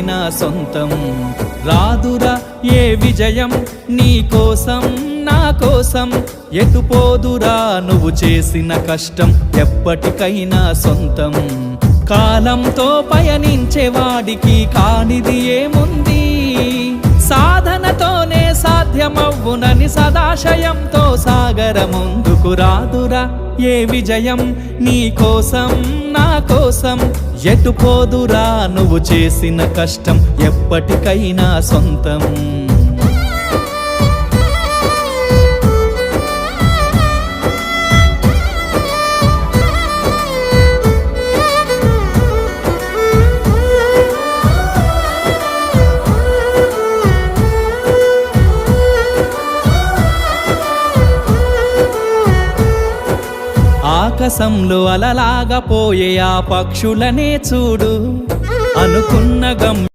ఎప్పటికైనా సొంతం. రాదురా ఏ విజయం నీ కోసం నా కోసం, ఎటుపోదురా నువ్వు చేసిన కష్టం ఎప్పటికైనా సొంతం. కాలంతో పయనించే వాడికి కానిది ఏముంది, సాధనతోనే సాధ్యమవ్వునని సదాశయంతో సాగర ముందుకు. రాదురా ఏ విజయం నీ కోసం నా కోసం, ఎటుపోదురా నువ్వు చేసిన కష్టం ఎప్పటికైనా సొంతం. ఆకాశంలో అలలాగా పోయే ఆ పక్షులనే చూడు, అనుకున్న